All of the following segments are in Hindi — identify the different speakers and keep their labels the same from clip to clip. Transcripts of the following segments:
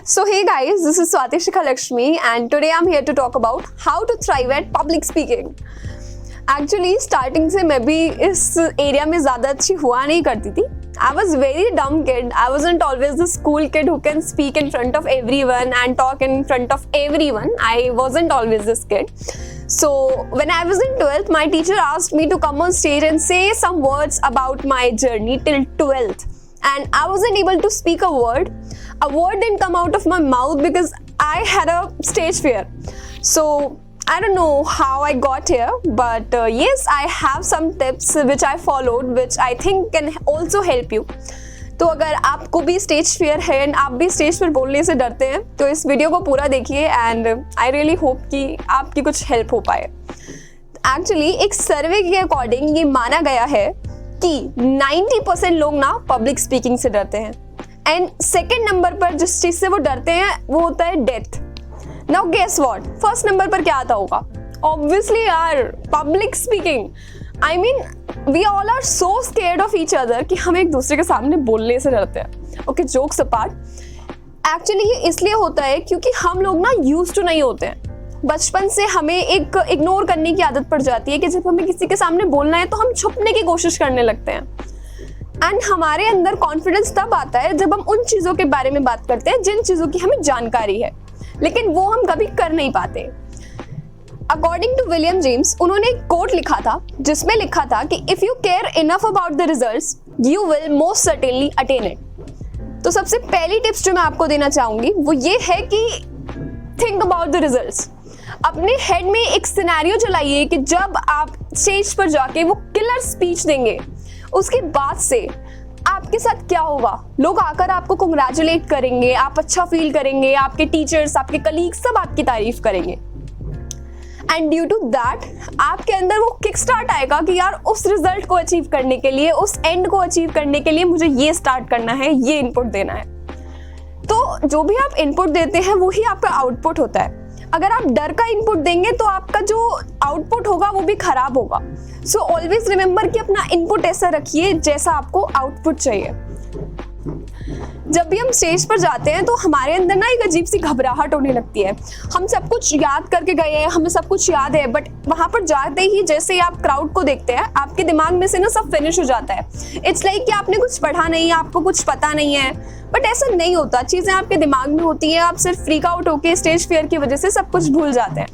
Speaker 1: So hey guys, this is Swati Shikha Lakshmi and today I'm here to talk about how to thrive at public speaking. Actually starting से मैं भी इस एरिया में ज़्यादा अच्छी हुआ नहीं करती थी. I was very dumb kid. I wasn't always the school kid who can speak in front of everyone and talk in front of everyone. I wasn't always this kid. So when I was in 12th, my teacher asked me to come on stage and say some words about my journey till 12th. And I wasn't able to speak a word. A word didn't come out of my mouth because I had a stage fear. So I don't know how I got here, but yes, I have some tips which I followed, which I think can also help you. तो अगर आपको भी स्टेज फियर है एंड आप भी स्टेज पर बोलने से डरते हैं तो इस वीडियो को पूरा देखिए एंड आई रियली होप कि आपकी कुछ हेल्प हो पाए. एक्चुअली एक सर्वे के अकॉर्डिंग ये माना गया है कि 90% लोग ना पब्लिक स्पीकिंग से डरते हैं एंड सेकेंड नंबर पर जिस चीज से वो डरते हैं वो होता है death. Now guess what, first number पर क्या आता होगा? ऑब्वियसली यार, public speaking. I mean we all are so scared of each other कि हम एक दूसरे के सामने बोलने से डरते हैं. ओके, जोक्स अपार्ट, एक्चुअली ये इसलिए होता है क्योंकि हम लोग ना यूज्ड टू नहीं होते हैं. बचपन से हमें एक इग्नोर करने की आदत पड़ जाती है कि जब हमें किसी के सामने बोलना है तो हम छुपने की कोशिश करने लगते हैं. एंड हमारे अंदर कॉन्फिडेंस तब आता है जब हम उन चीज़ों के बारे में बात करते हैं जिन चीज़ों की हमें जानकारी है, लेकिन वो हम कभी कर नहीं पाते. अकॉर्डिंग टू विलियम जेम्स, उन्होंने एक कोट लिखा था जिसमें लिखा था कि if you care enough about the results you will most certainly attain it. तो सबसे पहली टिप्स जो मैं आपको देना चाहूंगी वो ये है कि थिंक अबाउट द रिजल्ट्स. अपने हेड में एक सिनेरियो चलाइए कि जब आप स्टेज पर जाके वो किलर स्पीच देंगे, उसके बाद से आपके साथ क्या होगा. लोग आकर आपको कंग्रेचुलेट करेंगे, आप अच्छा फील करेंगे, आपके टीचर्स, आपके कलीग्स सब आपकी तारीफ करेंगे. एंड ड्यू टू दैट आपके अंदर वो किक स्टार्ट आएगा कि यार उस रिजल्ट को अचीव करने के लिए, उस एंड को अचीव करने के लिए मुझे ये स्टार्ट करना है, ये इनपुट देना है. तो जो भी आप इनपुट देते हैं वही आपका आउटपुट होता है. अगर आप डर का इनपुट देंगे तो आपका जो आउटपुट होगा वो भी खराब होगा. सो ऑलवेज रिमेंबर कि अपना इनपुट ऐसा रखिए जैसा आपको आउटपुट चाहिए. जब भी हम स्टेज पर जाते हैं तो हमारे अंदर ना एक अजीब सी घबराहट होने लगती है. हम सब कुछ याद करके गए हैं, हमें सब कुछ याद है, बट वहां पर जाते ही जैसे ही आप क्राउड को देखते हैं आपके दिमाग में से ना सब फिनिश हो जाता है. इट्स लाइक कि आपने कुछ पढ़ा नहीं है, आपको कुछ पता नहीं है, बट ऐसा नहीं होता. चीजें आपके दिमाग में होती हैं, आप सिर्फ फ्रीक आउट होके स्टेज फियर की वजह से सब कुछ भूल जाते हैं.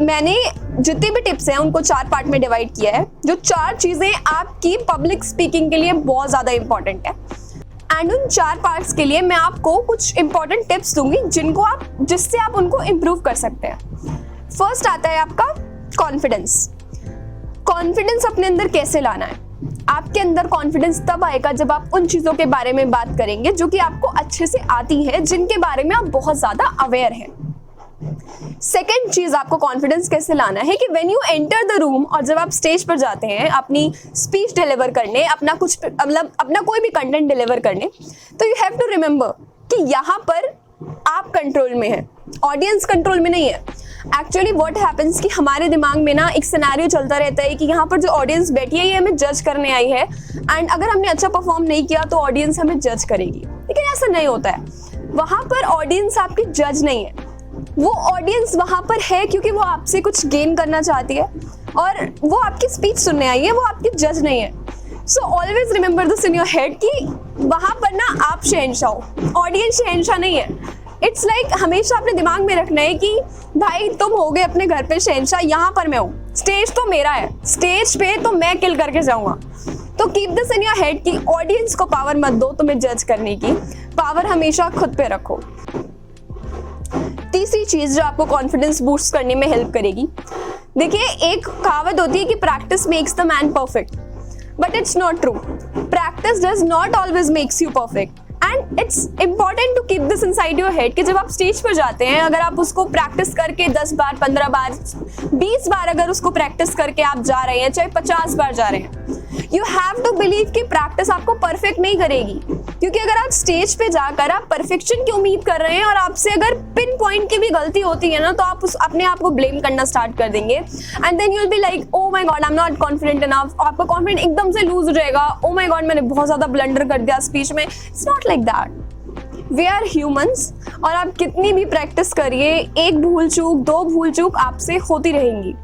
Speaker 1: मैंने जितनी भी टिप्स हैं उनको 4 पार्ट में डिवाइड किया है. जो 4 चीजें आपकी पब्लिक स्पीकिंग के लिए बहुत ज्यादा इंपॉर्टेंट है एंड उन 4 पार्ट्स के लिए मैं आपको कुछ इंपॉर्टेंट टिप्स दूंगी जिससे आप उनको इम्प्रूव कर सकते हैं. फर्स्ट आता है आपका कॉन्फिडेंस. कॉन्फिडेंस अपने अंदर कैसे लाना है? आपके अंदर कॉन्फिडेंस तब आएगा जब आप उन चीजों के बारे में बात करेंगे जो कि आपको अच्छे से आती है, जिनके बारे में आप बहुत ज्यादा अवेयर हैं. सेकेंड चीज आपको कॉन्फिडेंस कैसे लाना है कि when you enter the room, और जब आप स्टेज पर जाते हैं अपनी स्पीच डिलीवर करने, अपना कोई भी कंटेंट डिलीवर करने, तो यू हैव टू रिमेंबर कि यहाँ पर आप कंट्रोल में हैं, ऑडियंस कंट्रोल में नहीं है. एक्चुअली व्हाट हैपेंस कि हमारे दिमाग में ना एक सिनेरियो चलता रहता है कि यहाँ पर जो ऑडियंस बैठी है ये हमें जज करने आई है एंड अगर हमने अच्छा परफॉर्म नहीं किया तो ऑडियंस हमें जज करेगी. लेकिन ऐसा नहीं होता है. वहाँ पर ऑडियंस आपकी जज नहीं है. वो ऑडियंस वहां पर है क्योंकि वो आपसे कुछ गेन करना चाहती है और वो आपकी स्पीच सुनने आई है, वो आपकी जज नहीं है. So always remember this in your head कि वहां पर ना आप शहंशाह हो, ऑडियंस शहंशाह नहीं है. इट्स लाइक हमेशा अपने दिमाग में रखना है कि भाई तुम हो गए अपने घर पे शहंशाह, यहाँ पर मैं हूँ, स्टेज तो मेरा है, स्टेज पे तो मैं किल करके जाऊंगा. तो keep this in your head कि ऑडियंस को पावर मत दो तुम्हें जज करने की, पावर हमेशा खुद पे रखो. तीसरी चीज जो आपको कॉन्फिडेंस बूस्ट करने में हेल्प करेगी, देखिए एक कहावत होती है कि practice makes the man perfect, but it's not true. Practice does not always makes you perfect and it's important to keep this inside your head कि जब आप स्टेज पर जाते हैं, अगर आप उसको प्रैक्टिस करके 10 बार, 15 बार, 20 बार अगर उसको प्रैक्टिस करके आप जा रहे हैं, चाहे 50 बार जा रहे हैं, यू हैव टू बिलीव कि प्रैक्टिस आपको परफेक्ट नहीं करेगी. क्योंकि अगर आप स्टेज पे जाकर आप परफेक्शन की उम्मीद कर रहे हैं और आपसे अगर पिन पॉइंट की भी गलती होती है ना तो आप अपने आप को ब्लेम करना स्टार्ट कर देंगे and then you will be like oh my god I am not confident enough. आपका कॉन्फिडेंस एकदम से लूज हो जाएगा. ओ माय गॉड मैंने बहुत ज्यादा ब्लंडर कर दिया स्पीच में. It's not like that. We are humans, और आप कितनी भी प्रैक्टिस करिए, एक भूल चूक, दो भूल चूक आपसे होती रहेंगी।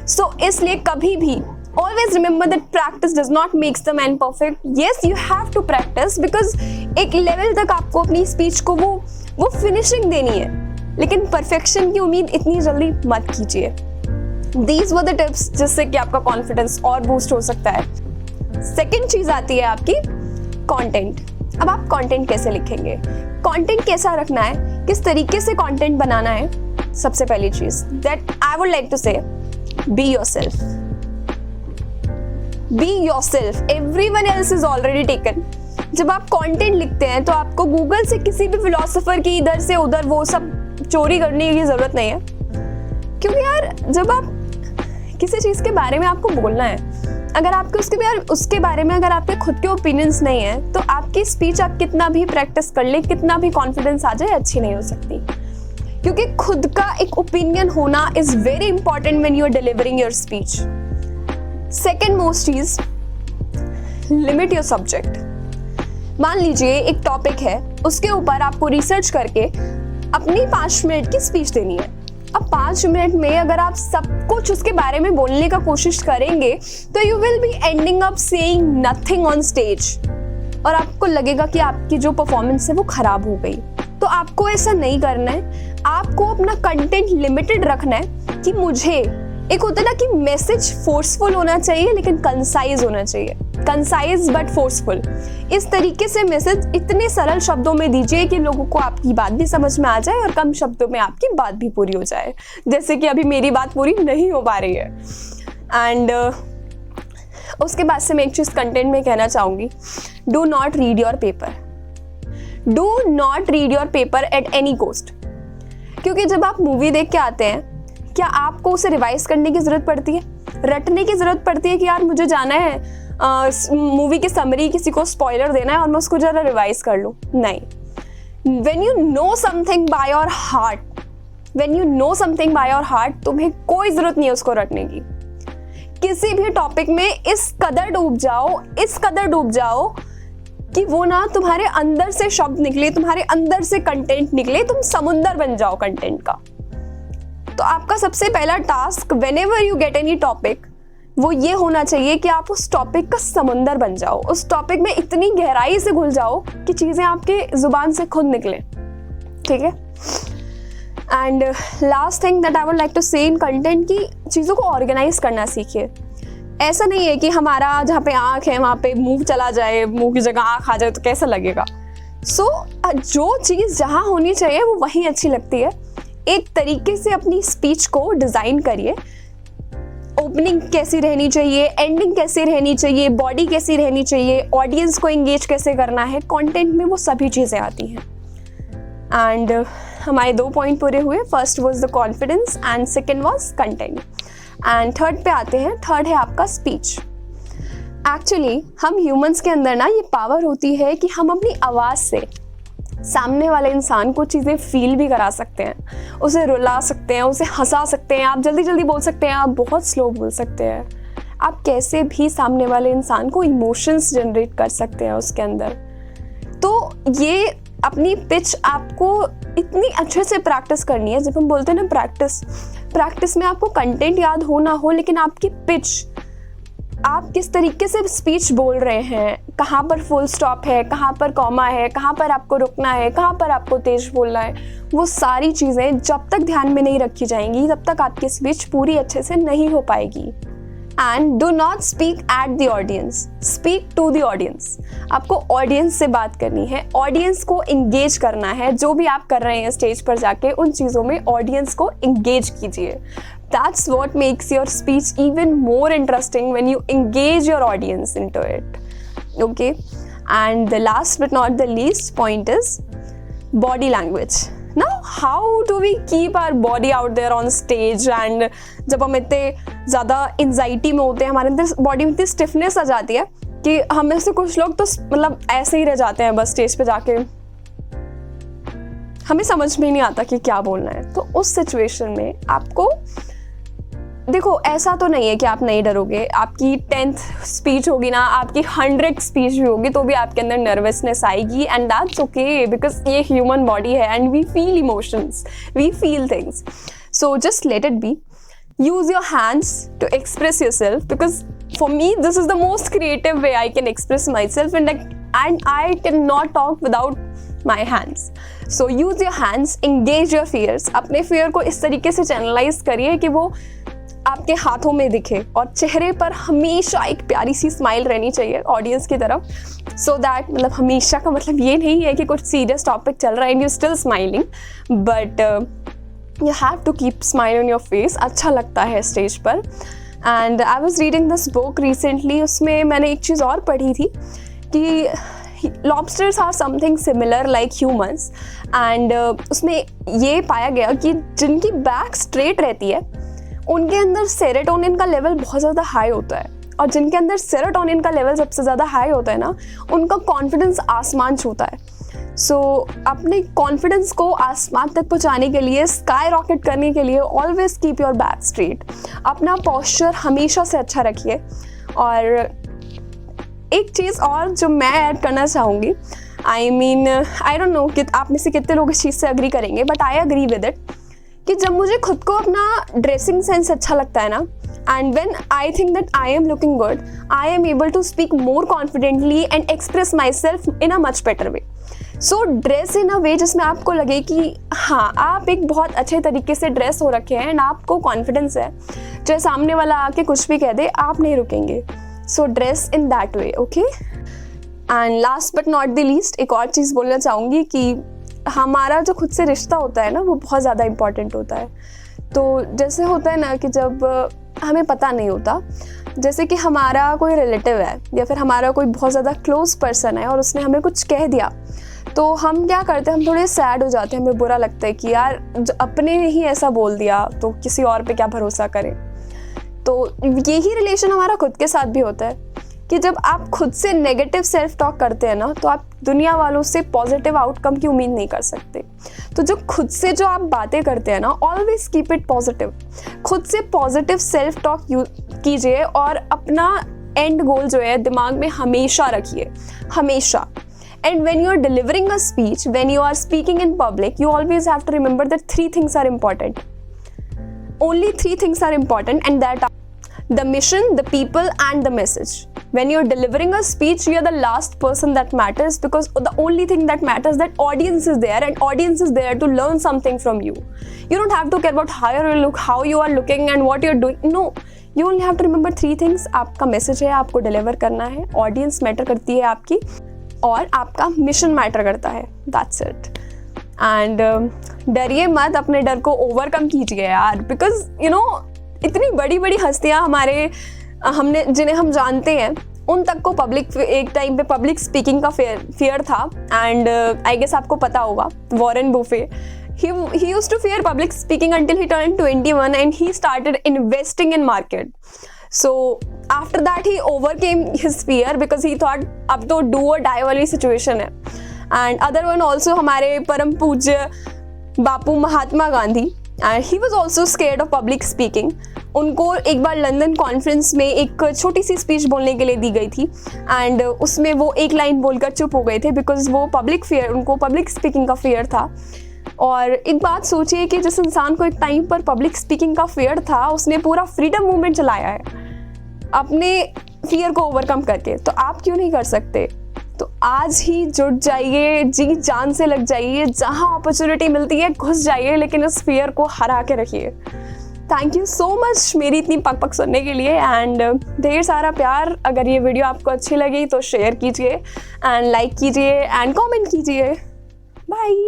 Speaker 1: सो इसलिए कभी भी always remember that practice does not makes the man perfect. Yes, you have to practice because एक लेवल तक आपको अपनी स्पीच को वो फिनिशिंग देनी है, लेकिन परफेक्शन की उम्मीद इतनी जल्दी मत कीजिए। These were the tips जिससे कि आपका कॉन्फिडेंस और बूस्ट हो सकता है। सेकेंड चीज आती है आपकी कंटेंट। अब आप कंटेंट कैसे लिखेंगे, कंटेंट कैसा रखना है, किस तरीके से कंटेंट बनाना है। सबसे पहली चीज that I would like to say, be yourself. Be yourself. Everyone else is already taken. जब आप कंटेंट लिखते हैं तो आपको गूगल से किसी भी फिलोसोफर की इधर से उधर वो सब चोरी करने की जरूरत नहीं है, क्योंकि यार जब आप किसी चीज के बारे में आपको बोलना है, अगर आपके उसके बारे में अगर आपके खुद के ओपिनियंस नहीं है तो आपकी स्पीच आप कितना भी प्रैक्टिस कर ले, कितना भी कॉन्फिडेंस आ जाए, अच्छी नहीं हो सकती। क्योंकि खुद का एक ओपिनियन होना is very important when you are delivering your speech. Second most चीज, लिमिट योर सब्जेक्ट। मान लीजिए एक टॉपिक है, उसके ऊपर आपको रिसर्च करके अपनी 5 मिनट की स्पीच देनी है। अब 5 मिनट में अगर आप सब कुछ उसके बारे में बोलने का कोशिश करेंगे तो you will be ending up saying nothing on stage, और आपको लगेगा कि आपकी जो परफॉर्मेंस है वो खराब हो गई। तो आपको ऐसा नहीं करना है, आपको अपना कंटेंट लिमिटेड रखना है। कि मुझे एक होता है ना कि मैसेज फोर्सफुल होना चाहिए लेकिन कंसाइज होना चाहिए, कंसाइज बट फोर्सफुल। इस तरीके से मैसेज इतने सरल शब्दों में दीजिए कि लोगों को आपकी बात भी समझ में आ जाए और कम शब्दों में आपकी बात भी पूरी हो जाए, जैसे कि अभी मेरी बात पूरी नहीं हो पा रही है। एंड उसके बाद से मैं एक चीज कंटेंट में कहना चाहूंगी, do not read your paper. Do not read your paper at any cost. क्योंकि जब आप मूवी देख के आते हैं, क्या आपको उसे रिवाइज करने की जरूरत पड़ती है, रटने की जरूरत पड़ती है कि यार मुझे जाना है मूवी की समरी, किसी को स्पॉइलर देना है और मैं उसको जरा रिवाइज कर लूं? नहीं। When you know something by your heart, when you know something by your heart, तुम्हें कोई जरूरत नहीं है उसको रटने की। किसी भी टॉपिक में इस कदर डूब जाओ कि वो ना तुम्हारे अंदर से शब्द निकले, तुम्हारे अंदर से कंटेंट निकले, तुम समुंदर बन जाओ कंटेंट का। तो आपका सबसे पहला task whenever you get any topic, वो ये होना चाहिए कि आप उस टॉपिक का समुंदर बन जाओ, उस टॉपिक में इतनी गहराई से घुल जाओ कि चीजें आपके जुबान से खुद निकले। ठीक है। And last thing that I would like to say in content, की चीजों को ऑर्गेनाइज करना सीखिए। ऐसा नहीं है कि हमारा जहाँ पे आंख है वहां पे मुंह चला जाए, मुंह की जगह आंख आ जाए तो कैसा लगेगा। जो चीज जहाँ होनी चाहिए वो वहीं अच्छी लगती है। एक तरीके से अपनी स्पीच को डिजाइन करिए। ओपनिंग कैसी रहनी चाहिए, एंडिंग कैसी रहनी चाहिए, बॉडी कैसी रहनी चाहिए, ऑडियंस को एंगेज कैसे करना है, कंटेंट में वो सभी चीजें आती हैं। एंड हमारे 2 पॉइंट पूरे हुए। First was the confidence and second was content. And third पे आते हैं, थर्ड है आपका स्पीच। एक्चुअली हम ह्यूमंस के अंदर ना ये पावर होती है कि हम अपनी आवाज से सामने वाले इंसान को चीज़ें फील भी करा सकते हैं, उसे रुला सकते हैं, उसे हंसा सकते हैं। आप जल्दी जल्दी बोल सकते हैं, आप बहुत स्लो बोल सकते हैं, आप कैसे भी सामने वाले इंसान को इमोशंस जनरेट कर सकते हैं उसके अंदर। तो ये अपनी पिच आपको इतनी अच्छे से प्रैक्टिस करनी है। जब हम बोलते हैं ना प्रैक्टिस में आपको कंटेंट याद हो ना हो, लेकिन आपकी पिच, आप किस तरीके से स्पीच बोल रहे हैं, कहाँ पर फुल स्टॉप है, कहाँ पर कॉमा है, कहाँ पर आपको रुकना है, कहाँ पर आपको तेज बोलना है, वो सारी चीज़ें जब तक ध्यान में नहीं रखी जाएंगी तब तक आपकी स्पीच पूरी अच्छे से नहीं हो पाएगी। And do not speak at the audience, speak to the audience. आपको ऑडियंस से बात करनी है, ऑडियंस को इंगेज करना है। जो भी आप कर रहे हैं स्टेज पर जाके, उन चीज़ों में ऑडियंस को इंगेज कीजिए। That's what makes your speech even more interesting when you engage your audience into it. Okay? And the last but not the least point is body language. Now, how do we keep our body out there on stage? And जब हम इतने ज़्यादा anxiety में होते हैं, हमारे अंदर बॉडी में इतनी stiffness आ जाती है कि हमें से कुछ लोग तो मतलब ऐसे ही रह जाते हैं बस स्टेज पे जाके, हमें समझ में नहीं आता कि क्या बोलना है। तो उस सिचुएशन में आपको देखो ऐसा तो नहीं है कि आप नहीं डरोगे, आपकी 10th स्पीच होगी ना, आपकी 100th स्पीच भी होगी तो भी आपके अंदर नर्वसनेस आएगी, एंड दैट्स ओके बिकॉज ये ह्यूमन बॉडी है and we feel emotions, we feel things. So just let it be. Use your hands to express yourself, because for me this is the most creative way I can express myself, and I cannot talk without my hands. So use your hands, engage your fears. अपने fear को इस तरीके से channelize करिए कि वो आपके हाथों में दिखे, और चेहरे पर हमेशा एक प्यारी सी स्माइल रहनी चाहिए ऑडियंस की तरफ, सो दैट मतलब हमेशा का मतलब ये नहीं है कि कुछ सीरियस टॉपिक चल रहा है and you still smiling, but you have to keep smile on your face. अच्छा लगता है स्टेज पर. And I was reading this book recently. उसमें मैंने एक चीज़ और पढ़ी थी कि lobsters are something similar like humans. And उसमें ये पाया गया कि जिनकी बैक स्ट्रेट रहती है उनके अंदर सेरोटोनिन का लेवल बहुत ज़्यादा हाई होता है, और जिनके अंदर सेरोटोनिन का लेवल सबसे ज़्यादा हाई होता है ना, उनका कॉन्फिडेंस आसमान छूता है. सो अपने कॉन्फिडेंस को आसमान तक पहुंचाने के लिए, स्काई रॉकेट करने के लिए, always keep your back straight. अपना पोस्चर हमेशा से अच्छा रखिए. और एक चीज़ और जो मैं ऐड करना चाहूँगी, आई डोंट नो कि आप में से कितने लोग इस चीज़ से अग्री करेंगे, but I agree with it, कि जब मुझे खुद को अपना ड्रेसिंग सेंस अच्छा लगता है ना, and when I think that I am looking good, I am able to speak more confidently and express myself in a much better way. So dress in a way जिसमें आपको लगे कि हाँ आप एक बहुत अच्छे तरीके से ड्रेस हो रखे हैं एंड आपको कॉन्फिडेंस है, चाहे सामने वाला आके कुछ भी कह दे आप नहीं रुकेंगे. So dress in that way, okay. And last but not the least एक और चीज़ बोलना चाहूँगी कि हमारा जो खुद से रिश्ता होता है ना, वो बहुत ज़्यादा इम्पॉर्टेंट होता है. तो जैसे होता है ना कि जब हमें पता नहीं होता, जैसे कि हमारा कोई रिलेटिव है या फिर हमारा कोई बहुत ज़्यादा क्लोज पर्सन है और उसने हमें कुछ कह दिया, तो हम क्या करते हैं, हम थोड़े सैड हो जाते हैं, हमें बुरा लगता है कि यार अपने ने ही ऐसा बोल दिया तो किसी और पे क्या भरोसा करें. तो यही रिलेशन हमारा खुद के साथ भी होता है कि जब आप खुद से नेगेटिव सेल्फ टॉक करते हैं ना, तो आप दुनिया वालों से पॉजिटिव आउटकम की उम्मीद नहीं कर सकते. तो जो खुद से जो आप बातें करते हैं ना, ऑलवेज कीप इट पॉजिटिव. खुद से पॉजिटिव सेल्फ टॉक कीजिए और अपना एंड गोल जो है दिमाग में हमेशा रखिए, हमेशा. And when you are delivering a speech, when you are speaking in public, you always have to remember that 3 things are important. Only 3 things are important, and that are the mission, the people, and the message. When you're delivering a speech, you're the last person that matters, because the only thing that matters that audience is there, and audience is there to learn something from you. You don't have to care about how you look, how you are looking, and what you're doing. No, you only have to remember 3 things. आपका मैसेज है, आपको डिलीवर करना है, ऑडियंस मैटर करती है आपकी, और आपका मिशन मैटर करता है. That's it. एंड डरिए मत, अपने डर को ओवरकम कीजिए यार, बिकॉज यू नो इतनी बड़ी बड़ी हस्तियाँ हमने जिन्हें हम जानते हैं, उन तक को एक टाइम पे पब्लिक स्पीकिंग का फियर था. एंड आई गेस आपको पता होगा, Warren Buffett, he used to fear public speaking until he turned 21 and he started investing in market. So after that he overcame his fear because he thought अब तो do or die वाली situation है. And other one also हमारे परम पूज्य बापू Mahatma Gandhi, and he was also scared of public speaking. उनको एक बार लंदन कॉन्फ्रेंस में एक छोटी सी स्पीच बोलने के लिए दी गई थी, एंड उसमें वो एक लाइन बोलकर चुप हो गए थे बिकॉज वो उनको पब्लिक स्पीकिंग का फियर था. और एक बात सोचिए कि जिस इंसान को एक टाइम पर पब्लिक स्पीकिंग का फियर था, उसने पूरा फ्रीडम मूवमेंट चलाया है अपने फियर को ओवरकम करके. तो आप क्यों नहीं कर सकते? तो आज ही जुट जाइए, जी जान से लग जाइए, जहाँ अपॉर्चुनिटी मिलती है घुस जाइए, लेकिन इस फियर को हरा के रखिए. थैंक यू सो मच मेरी इतनी पक सुनने के लिए, एंड ढेर सारा प्यार. अगर ये वीडियो आपको अच्छी लगी तो शेयर कीजिए एंड लाइक कीजिए एंड कमेंट कीजिए. बाय.